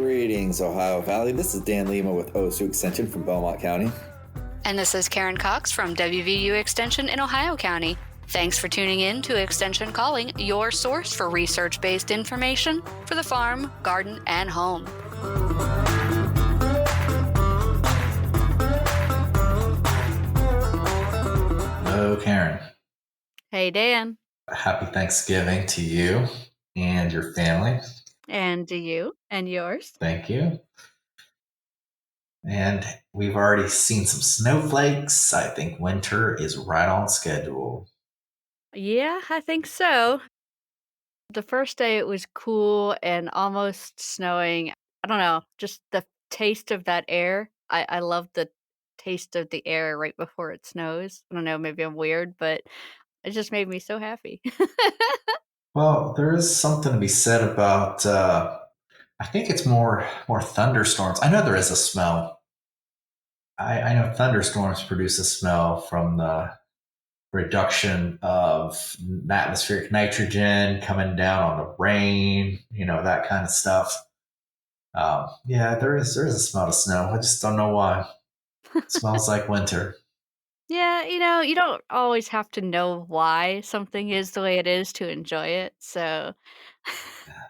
Greetings, Ohio Valley. This is Dan Lima with OSU Extension from Belmont County. And this is Karen Cox from WVU Extension in Ohio County. Thanks for tuning in to Extension Calling, your source for research-based information for the farm, garden, and home. Hello, Karen. Hey, Dan. Happy Thanksgiving to you and your family. And to you and yours. Thank you. And we've already seen some snowflakes. I think winter is right on schedule. Yeah, I think so. The first day it was cool and almost snowing. I don't know, just the taste of that air. I love the taste of the air right before it snows. I don't know, maybe I'm weird, but it just made me so happy. Well, there is something to be said about, I think it's more thunderstorms. I know there is a smell. I know thunderstorms produce a smell from the reduction of atmospheric nitrogen coming down on the rain, that kind of stuff. Yeah, there is a smell of snow. I just don't know why. It smells like winter. Yeah, you don't always have to know why something is the way it is to enjoy it. So,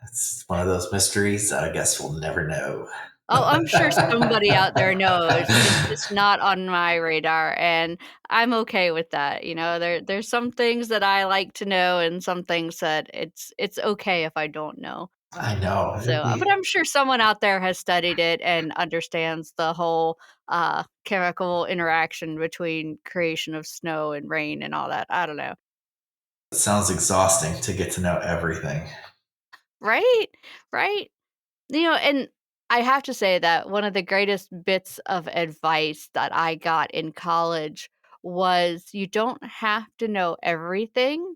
It's one of those mysteries that I guess we'll never know. oh, I'm sure somebody out there knows. It's just not on my radar, and I'm okay with that. There's some things that I like to know, and some things that it's okay if I don't know. I know. So, but I'm sure someone out there has studied it and understands the whole chemical interaction between creation of snow and rain and all that. I don't know. It sounds exhausting to get to know everything. Right? Right? And I have to say that one of the greatest bits of advice that I got in college was you don't have to know everything.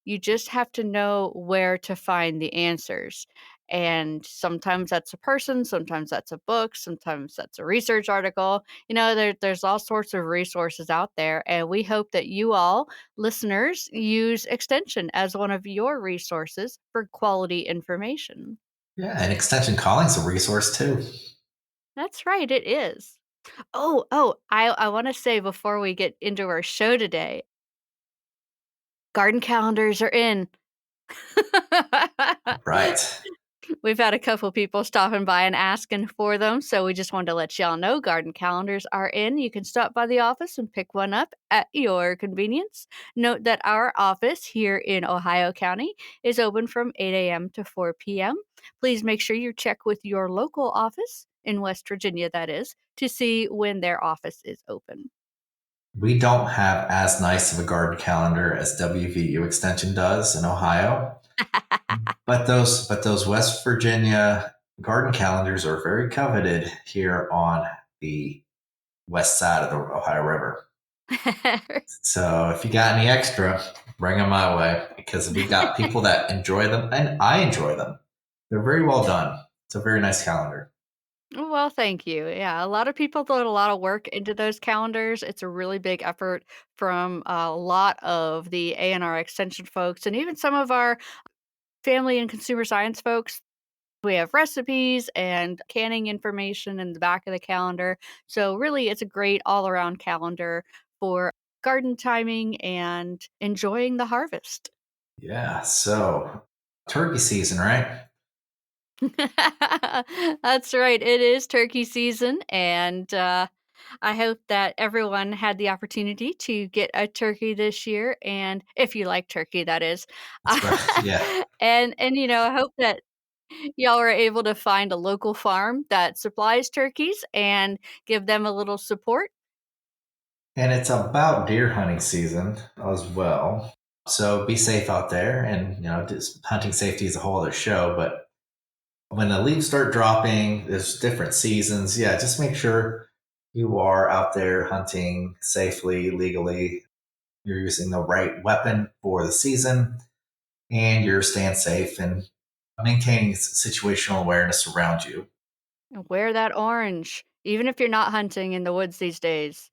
You just have to know where to find the answers. And sometimes that's a person, sometimes that's a book, sometimes that's a research article. There's all sorts of resources out there. And we hope that you all, listeners, use Extension as one of your resources for quality information. Yeah, and extension calling is a resource too. That's right, it is. I want to say before we get into our show today, garden calendars are in. Right. We've had a couple people stopping by and asking for them, so we just wanted to let y'all know garden calendars are in. You can stop by the office and pick one up at your convenience. Note that our office here in Ohio County is open from 8 a.m. to 4 p.m. Please make sure you check with your local office, in West Virginia that is, to see when their office is open. We don't have as nice of a garden calendar as WVU Extension does in Ohio. But those West Virginia garden calendars are very coveted here on the west side of the Ohio River. So if you got any extra, bring them my way because we got people that enjoy them and I enjoy them. They're very well done. It's a very nice calendar. Well, thank you. Yeah, a lot of people put a lot of work into those calendars. It's a really big effort from a lot of the A&R extension folks and even some of our family and consumer science folks. We have recipes and canning information in the back of the calendar. So really, it's a great all-around calendar for garden timing and enjoying the harvest. Yeah. So turkey season, right? That's right. It is turkey season, and I hope that everyone had the opportunity to get a turkey this year, and if you like turkey, that is. That's right. Yeah. And I hope that y'all were able to find a local farm that supplies turkeys and give them a little support. And it's about deer hunting season as well. So be safe out there. And, just hunting safety is a whole other show. But when the leaves start dropping, there's different seasons. Yeah, just make sure you are out there hunting safely, legally. You're using the right weapon for the season and you're staying safe and maintaining situational awareness around you. And wear that orange, even if you're not hunting in the woods these days.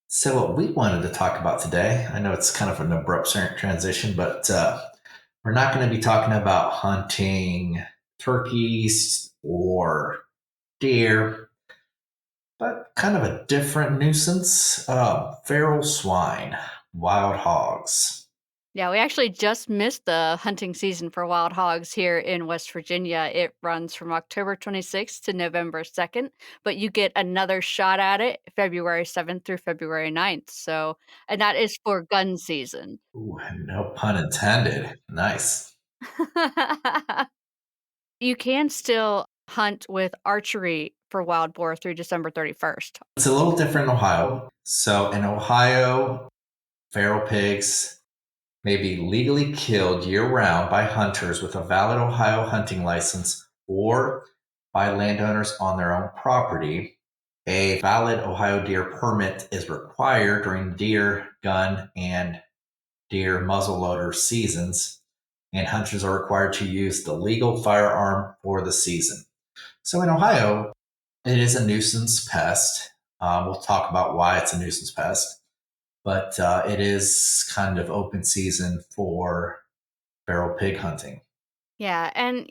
So, what we wanted to talk about today, I know it's kind of an abrupt transition, but we're not going to be talking about hunting turkeys or deer, but kind of a different nuisance. Feral swine, wild hogs. Yeah, we actually just missed the hunting season for wild hogs here in West Virginia. It runs from October 26th to November 2nd, but you get another shot at it February 7th through February 9th. So, and that is for gun season. Ooh, no pun intended. Nice. You can still hunt with archery for wild boar through December 31st. It's a little different in Ohio. So in Ohio, feral pigs may be legally killed year round by hunters with a valid Ohio hunting license or by landowners on their own property. A valid Ohio deer permit is required during deer, gun, and deer muzzleloader seasons, and hunters are required to use the legal firearm for the season. So in Ohio, it is a nuisance pest. We'll talk about why it's a nuisance pest, but it is kind of open season for feral pig hunting. Yeah, and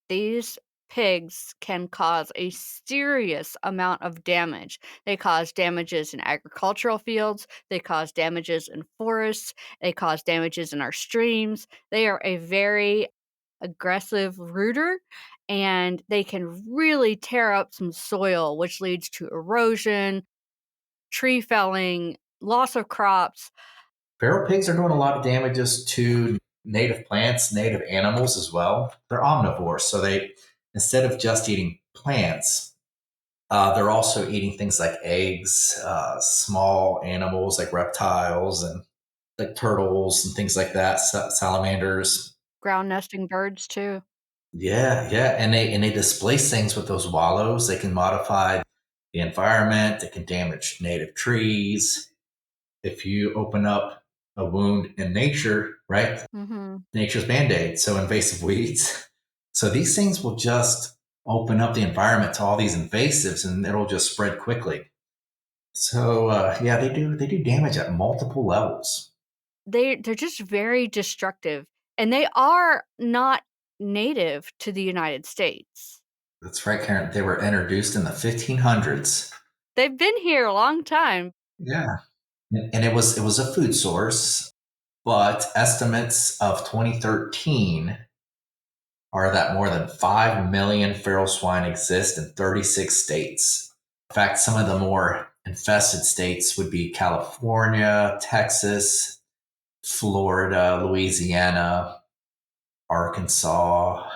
these pigs can cause a serious amount of damage. They cause damages in agricultural fields, they cause damages in forests, they cause damages in our streams. They are a very aggressive rooter and they can really tear up some soil, which leads to erosion, tree felling, loss of crops. Feral pigs are doing a lot of damages to native plants, native animals as well. They're omnivores, so they instead of just eating plants, they're also eating things like eggs, small animals like reptiles and like turtles and things like that, salamanders. Ground nesting birds, too. Yeah, yeah, and they displace things with those wallows. They can modify the environment. They can damage native trees. If you open up a wound in nature, right? Hmm. Nature's band-aid. So invasive weeds. So these things will just open up the environment to all these invasives, and it'll just spread quickly. So yeah, they do damage at multiple levels. They're just very destructive, and they are not native to the United States. That's right, Karen. They were introduced in the 1500s. They've been here a long time. Yeah, and it was a food source, but estimates of 2013 are that more than 5 million feral swine exist in 36 states. In fact, some of the more infested states would be California, Texas, Florida, Louisiana, Arkansas.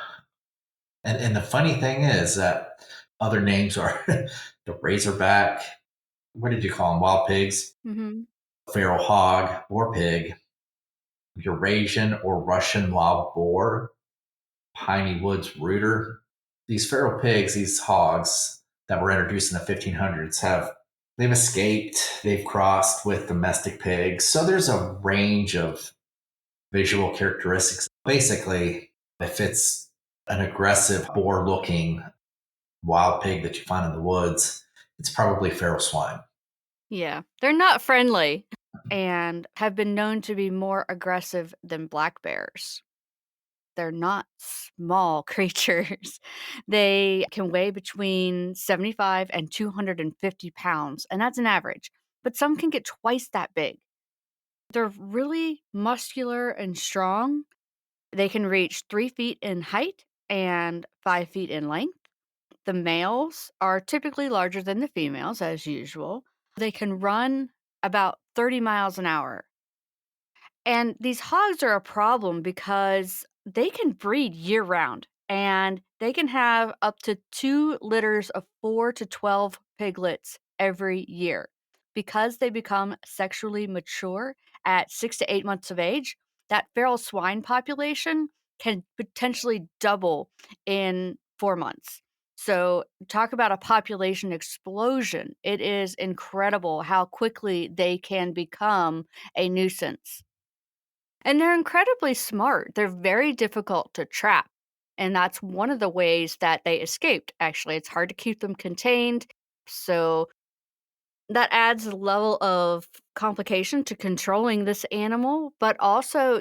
And the funny thing is that other names are the razorback, what did you call them? Wild pigs, Mhm. feral hog or pig, Eurasian or Russian wild boar, piney woods rooter. These feral pigs, these hogs that were introduced in the 1500s, they've escaped. They've crossed with domestic pigs. So there's a range of visual characteristics. Basically, if it's an aggressive boar-looking wild pig that you find in the woods, it's probably feral swine. Yeah, they're not friendly and have been known to be more aggressive than black bears. They're not small creatures. They can weigh between 75 and 250 pounds, and that's an average, but some can get twice that big. They're really muscular and strong. They can reach 3 feet in height and 5 feet in length. The males are typically larger than the females, as usual. They can run about 30 miles an hour. And these hogs are a problem because they can breed year round and they can have up to 2 litters of 4 to 12 piglets every year. Because they become sexually mature at 6 to 8 months of age, that feral swine population can potentially double in 4 months. So, talk about a population explosion. It is incredible how quickly they can become a nuisance. And they're incredibly smart. They're very difficult to trap. And that's one of the ways that they escaped, actually. It's hard to keep them contained. So that adds a level of complication to controlling this animal. But also,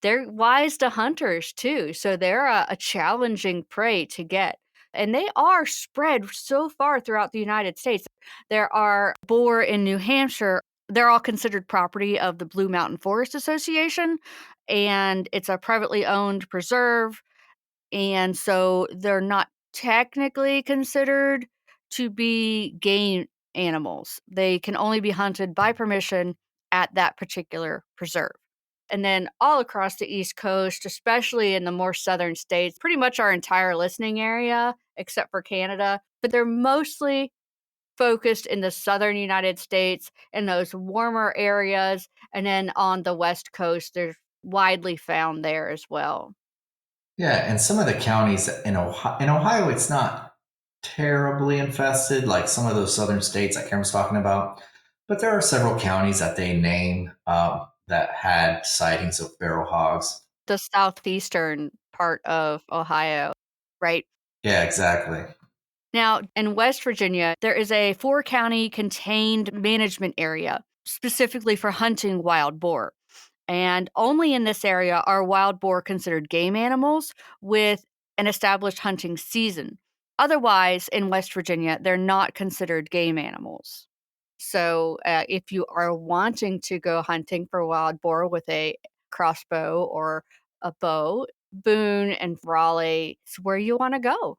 they're wise to hunters too, so they're a challenging prey to get. And they are spread so far throughout the United States. There are boar in New Hampshire. They're all considered property of the Blue Mountain Forest Association, and it's a privately owned preserve. And so they're not technically considered to be game animals. They can only be hunted by permission at that particular preserve. And then all across the East Coast, especially in the more southern states, pretty much our entire listening area, except for Canada, but they're mostly focused in the southern United States in those warmer areas. And then on the West Coast, they're widely found there as well. Yeah, and some of the counties in Ohio, it's not terribly infested like some of those southern states that Karen was talking about. But there are several counties that they name that had sightings of feral hogs. The southeastern part of Ohio, right? Yeah, exactly. Now, in West Virginia, there is a 4-county contained management area specifically for hunting wild boar. And only in this area are wild boar considered game animals with an established hunting season. Otherwise, in West Virginia, they're not considered game animals. So, if you are wanting to go hunting for wild boar with a crossbow or a bow, Boone and Raleigh is where you want to go.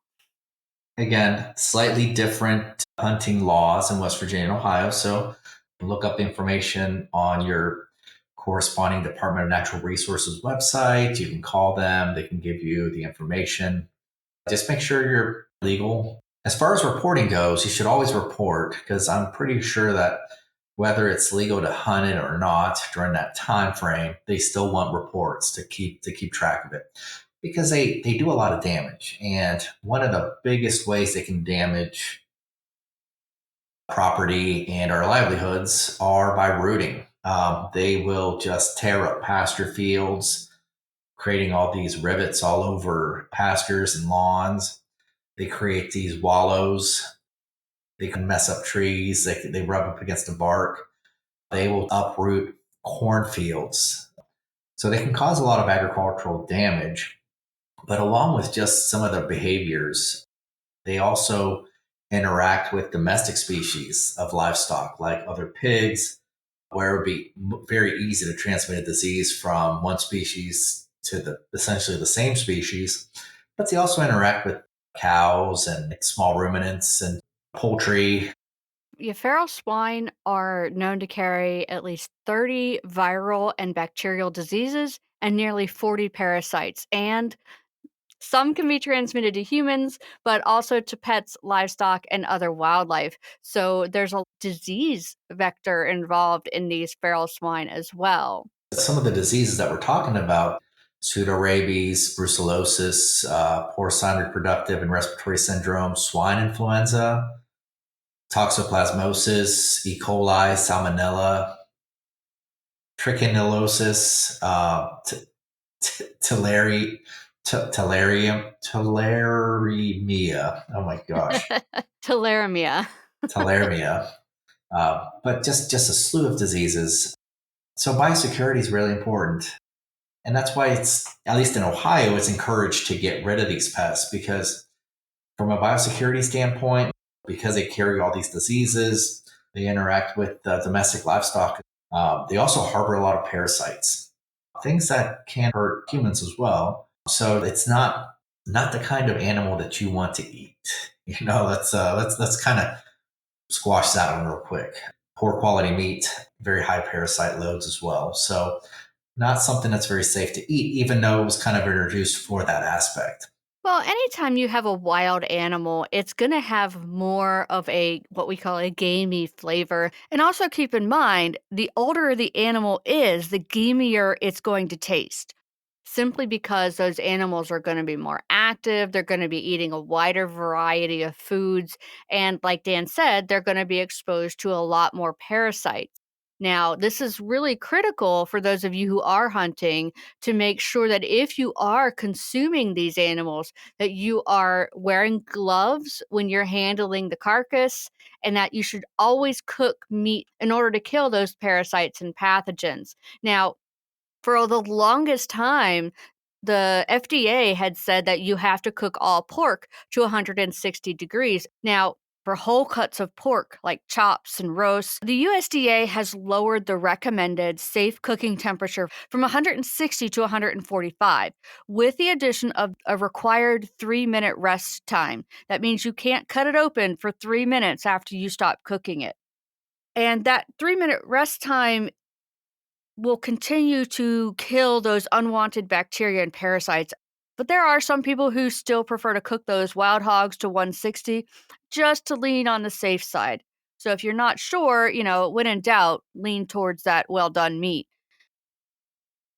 Again, slightly different hunting laws in West Virginia and Ohio. So look up information on your corresponding Department of Natural Resources website. You can call them, they can give you the information. Just make sure you're legal. As far as reporting goes, you should always report because I'm pretty sure that whether it's legal to hunt it or not during that time frame, they still want reports to keep track of it because they do a lot of damage. And one of the biggest ways they can damage property and our livelihoods are by rooting. They will just tear up pasture fields, creating all these rivets all over pastures and lawns. They create these wallows. They can mess up trees. They rub up against the bark. They will uproot cornfields. So they can cause a lot of agricultural damage. But along with just some of their behaviors, they also interact with domestic species of livestock like other pigs, where it would be very easy to transmit a disease from one species to essentially the same species. But they also interact with cows and small ruminants and poultry. Yeah, feral swine are known to carry at least 30 viral and bacterial diseases and nearly 40 parasites. And some can be transmitted to humans, but also to pets, livestock, and other wildlife. So there's a disease vector involved in these feral swine as well. Some of the diseases that we're talking about, pseudorabies, brucellosis, porcine reproductive and respiratory syndrome, swine influenza, toxoplasmosis, E. coli, salmonella, trichinellosis, tularemia. Oh my gosh, Tularemia. tularemia. But just a slew of diseases. So biosecurity is really important. And that's why it's, at least in Ohio, it's encouraged to get rid of these pests because from a biosecurity standpoint, because they carry all these diseases, they interact with domestic livestock. They also harbor a lot of parasites, things that can hurt humans as well. So it's not the kind of animal that you want to eat. Let's kind of squash that one real quick. Poor quality meat, very high parasite loads as well. So not something that's very safe to eat, even though it was kind of introduced for that aspect. Well, anytime you have a wild animal, it's going to have more of a what we call a gamey flavor. And also keep in mind, the older the animal is, the gamier it's going to taste. Simply because those animals are going to be more active, they're going to be eating a wider variety of foods, and like Dan said, they're going to be exposed to a lot more parasites. Now, this is really critical for those of you who are hunting to make sure that if you are consuming these animals, that you are wearing gloves when you're handling the carcass, and that you should always cook meat in order to kill those parasites and pathogens. Now, For the longest time, the FDA had said that you have to cook all pork to 160 degrees. Now, for whole cuts of pork, like chops and roasts, the USDA has lowered the recommended safe cooking temperature from 160 to 145, with the addition of a required 3-minute rest time. That means you can't cut it open for 3 minutes after you stop cooking it. And that 3-minute rest time will continue to kill those unwanted bacteria and parasites. But there are some people who still prefer to cook those wild hogs to 160 just to lean on the safe side. So if you're not sure, when in doubt, lean towards that well done meat.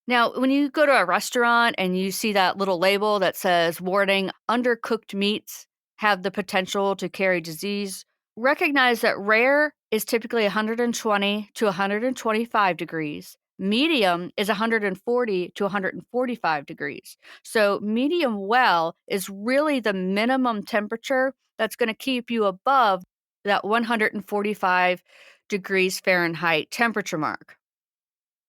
Now, when you go to a restaurant and you see that little label that says, warning, undercooked meats have the potential to carry disease, recognize that rare is typically 120 to 125 degrees. Medium is 140 to 145 degrees. So, medium well is really the minimum temperature that's going to keep you above that 145 degrees Fahrenheit temperature mark.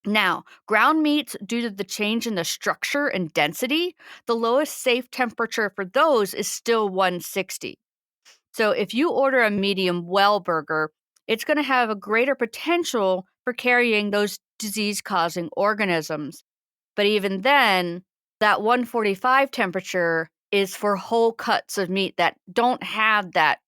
Now, ground meats, due to the change in the structure and density, the lowest safe temperature for those is still 160. So if you order a medium well burger, it's going to have a greater potential for carrying those disease causing organisms. But even then, that 145 temperature is for whole cuts of meat that don't have that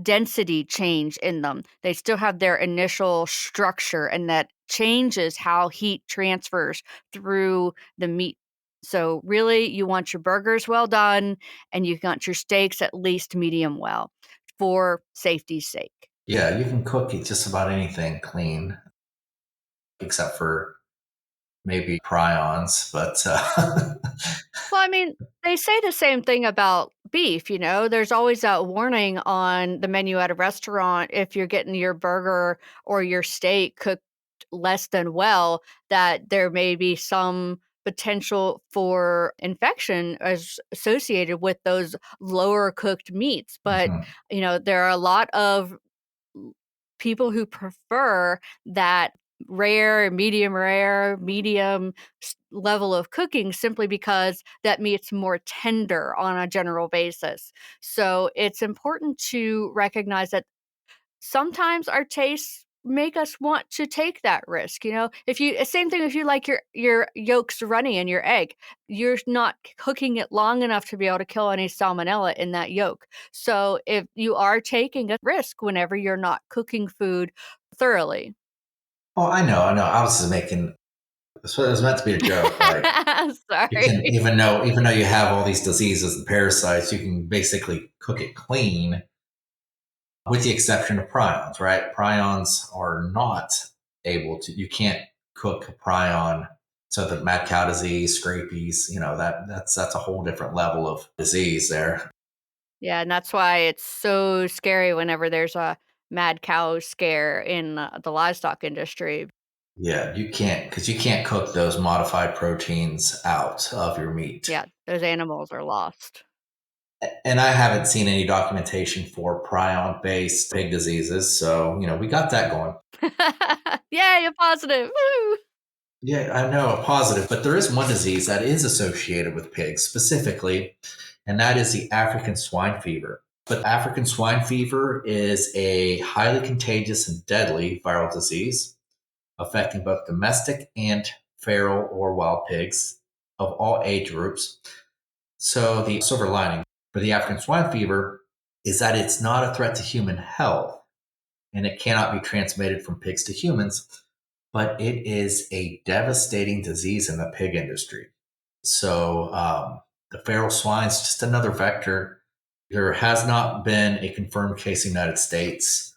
density change in them. They still have their initial structure, and that changes how heat transfers through the meat. So, really, you want your burgers well done and you want your steaks at least medium well for safety's sake. Yeah, you can cook just about anything clean, except for maybe prions. But Well, I mean, they say the same thing about beef, There's always that warning on the menu at a restaurant if you're getting your burger or your steak cooked less than well, that there may be some potential for infection as associated with those lower cooked meats. But, Mhm. There are a lot of people who prefer that rare, medium level of cooking simply because that meat's more tender on a general basis. So it's important to recognize that sometimes our tastes make us want to take that risk. If you same thing if you like your yolks runny in your egg, you're not cooking it long enough to be able to kill any salmonella in that yolk. So if you are taking a risk whenever you're not cooking food thoroughly. Oh, I know. I was just making. So it was meant to be a joke. Like you can, Sorry. even though you have all these diseases and parasites, you can basically cook it clean, with the exception of prions. Right? Prions are not able to. You can't cook a prion. So the mad cow disease, scabies, that's a whole different level of disease there. Yeah, and that's why it's so scary whenever there's a mad cow scare in the livestock industry. Yeah, you can't because you can't cook those modified proteins out of your meat. Yeah, those animals are lost. And I haven't seen any documentation for prion-based pig diseases, so we got that going. Yay, a positive. Woo! Yeah, I know a positive, but there is one disease that is associated with pigs specifically, and that is the African swine fever. But African swine fever is a highly contagious and deadly viral disease affecting both domestic and feral or wild pigs of all age groups. So the silver lining for the African swine fever is that it's not a threat to human health and it cannot be transmitted from pigs to humans, but it is a devastating disease in the pig industry. So the feral swine is just another vector. There has not been a confirmed case in the United States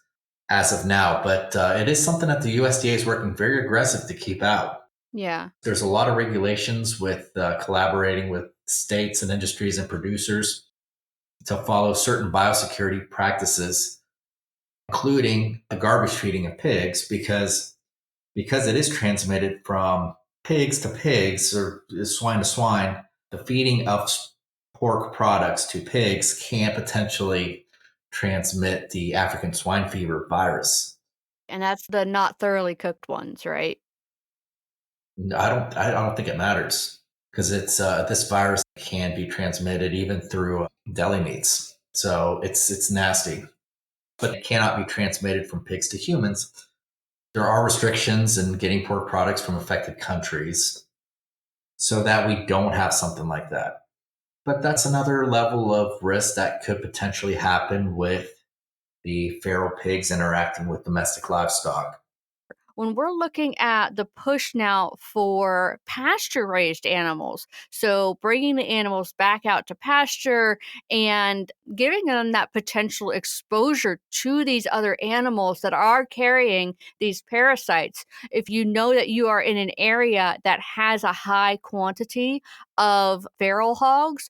as of now, but it is something that the USDA is working very aggressive to keep out. Yeah. There's a lot of regulations with collaborating with states and industries and producers to follow certain biosecurity practices, including the garbage feeding of pigs, because it is transmitted from pigs to pigs or swine to swine. The feeding of pork products to pigs can potentially transmit the African swine fever virus. And that's the not thoroughly cooked ones, right? I don't think it matters because it's this virus can be transmitted even through deli meats. So it's nasty, but it cannot be transmitted from pigs to humans. There are restrictions in getting pork products from affected countries so that we don't have something like that. But that's another level of risk that could potentially happen with the feral pigs interacting with domestic livestock. When we're looking at the push now for pasture raised animals, so bringing the animals back out to pasture and giving them that potential exposure to these other animals that are carrying these parasites. If you know that you are in an area that has a high quantity of feral hogs,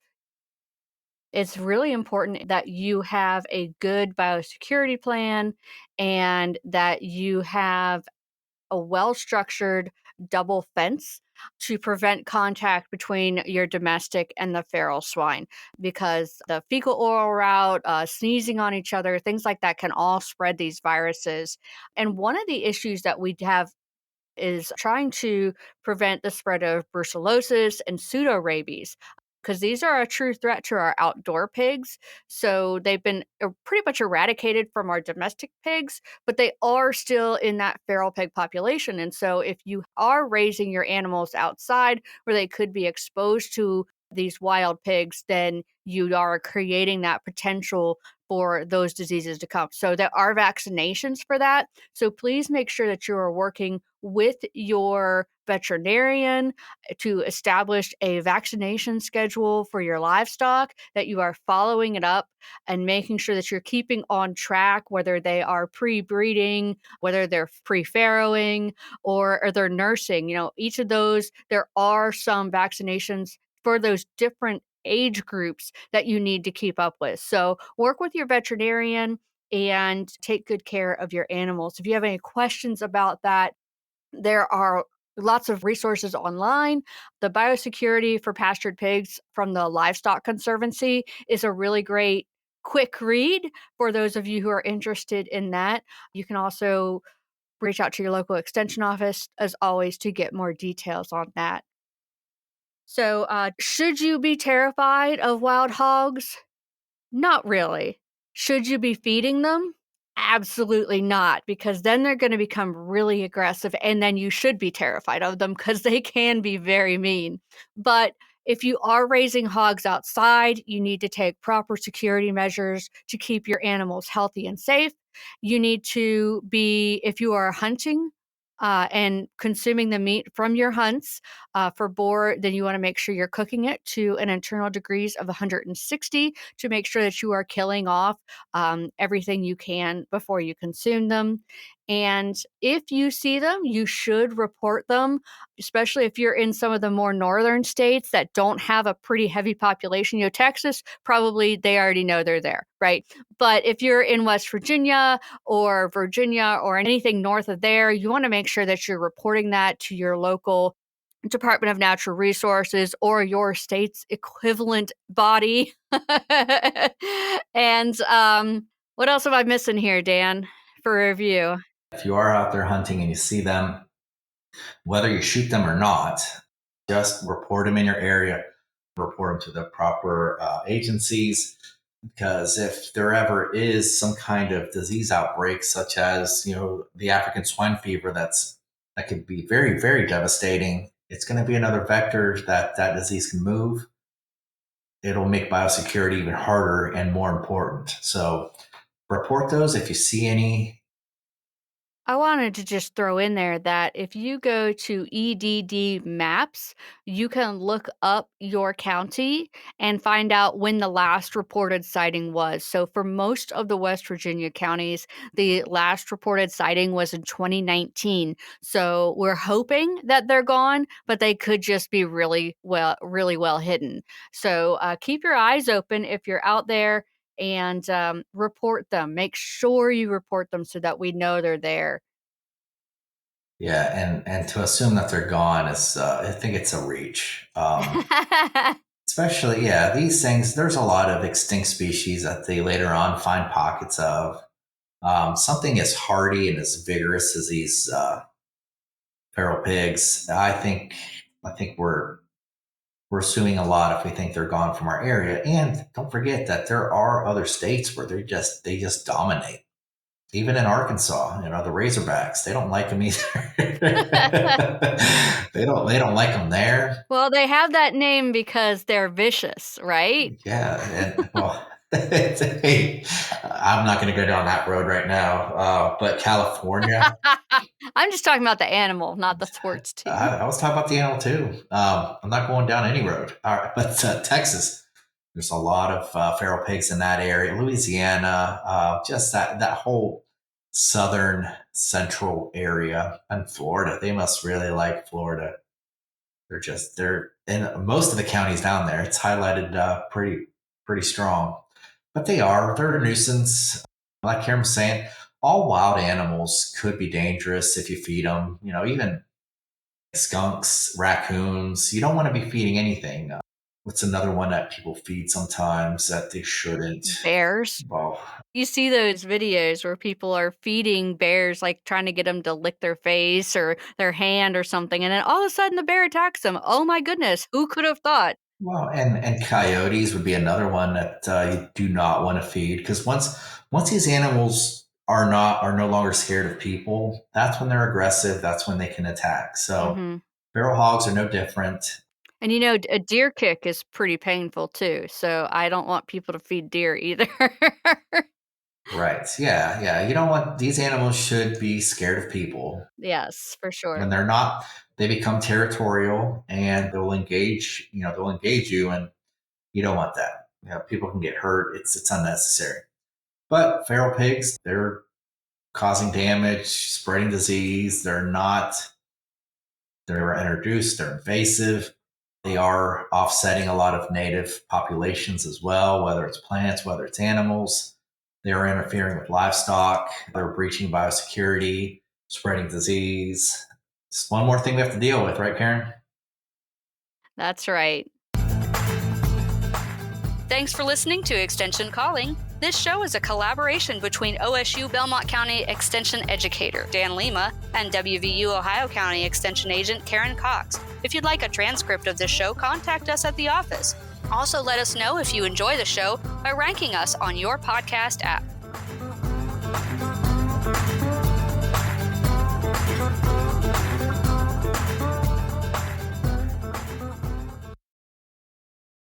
it's really important that you have a good biosecurity plan and that you have a well structured double fence to prevent contact between your domestic and the feral swine because the fecal oral route, sneezing on each other, things like that can all spread these viruses. And one of the issues that we have is trying to prevent the spread of brucellosis and pseudo rabies because these are a true threat to our outdoor pigs. So they've been pretty much eradicated from our domestic pigs, but they are still in that feral pig population. And so if you are raising your animals outside where they could be exposed to these wild pigs, then you are creating that potential for those diseases to come. So there are vaccinations for that. So please make sure that you are working with your veterinarian to establish a vaccination schedule for your livestock, that you are following it up and making sure that you're keeping on track, whether they are pre-breeding, whether they're pre-farrowing, or they're nursing. You know, each of those, there are some vaccinations for those different age groups that you need to keep up with. So work with your veterinarian and take good care of your animals. If you have any questions about that, there are lots of resources online. The biosecurity for pastured pigs from the Livestock Conservancy is a really great quick read for those of you who are interested in that. You can also reach out to your local extension office, as always, to get more details on that. So, should you be terrified of wild hogs? Not really. Should you be feeding them? Absolutely not, because then they're gonna become really aggressive, and then you should be terrified of them because they can be very mean. But if you are raising hogs outside, you need to take proper security measures to keep your animals healthy and safe. You need to be if you are hunting, and consuming the meat from your hunts, for boar, then you wanna make sure you're cooking it to an internal degrees of 160 to make sure that you are killing off everything you can before you consume them. And if you see them, you should report them, especially if you're in some of the more northern states that don't have a pretty heavy population. You know, Texas, probably they already know they're there, right? But if you're in West Virginia or anything north of there, you want to make sure that you're reporting that to your local Department of Natural Resources or your state's equivalent body. And what else am I missing here, Dan, for review? If you are out there hunting and you see them, whether you shoot them or not, just report them in your area, report them to the proper agencies. Because if there ever is some kind of disease outbreak, such as the African swine fever, that could be very very devastating. It's going to be another vector that disease can move. It'll make biosecurity even harder and more important. So report those if you see any. I wanted to just throw in there that if you go to EDD Maps, you can look up your county and find out when the last reported sighting was. So, for most of the West Virginia counties, the last reported sighting was in 2019. So, we're hoping that they're gone, but they could just be really well hidden. So, keep your eyes open if you're out there and report them. Make sure you report them so that we know they're there. Yeah, and to assume that they're gone is, I think it's a reach. Especially, yeah, these things. There's a lot of extinct species that they later on find pockets of. Something as hardy and as vigorous as these feral pigs. I think we're suing a lot if we think they're gone from our area. And don't forget that there are other states where they just dominate. Even in Arkansas, the Razorbacks, they don't like them either. They don't like them there. Well, they have that name because they're vicious, right? Yeah, and well, I'm not going to go down that road right now. But California, I'm just talking about the animal, not the sports team. I was talking about the animal too. I'm not going down any road. All right, but Texas, there's a lot of feral pigs in that area. Louisiana, just that whole southern central area, and Florida. They must really like Florida. They're in most of the counties down there. It's highlighted pretty strong, but they're a nuisance. Like Karen was saying, all wild animals could be dangerous if you feed them. Even skunks, raccoons. You don't want to be feeding anything. What's another one that people feed sometimes that they shouldn't? Bears. Well, You see those videos where people are feeding bears, like trying to get them to lick their face or their hand or something, and then all of a sudden the bear attacks them. Oh my goodness, who could have thought? well, and coyotes would be another one that you do not want to feed, because once these animals are no longer scared of people, that's when they're aggressive. That's when they can attack. So Mhm. feral hogs are no different. And a deer kick is pretty painful too, so I don't want people to feed deer either. Right. Yeah. Yeah. You don't want these animals should be scared of people. Yes, for When sure. they're not, they become territorial and they'll engage you, and you don't want that. People can get hurt. It's unnecessary. But feral pigs, they're causing damage, spreading disease. They're introduced, they're invasive. They are offsetting a lot of native populations as well, whether it's plants, whether it's animals. They're interfering with livestock. They're breaching biosecurity, spreading disease. Just one more thing we have to deal with, right, Karen? That's right. Thanks for listening to Extension Calling. This show is a collaboration between OSU Belmont County Extension Educator Dan Lima and WVU Ohio County Extension Agent Karen Cox. If you'd like a transcript of this show, contact us at the office. Also, let us know if you enjoy the show by ranking us on your podcast app.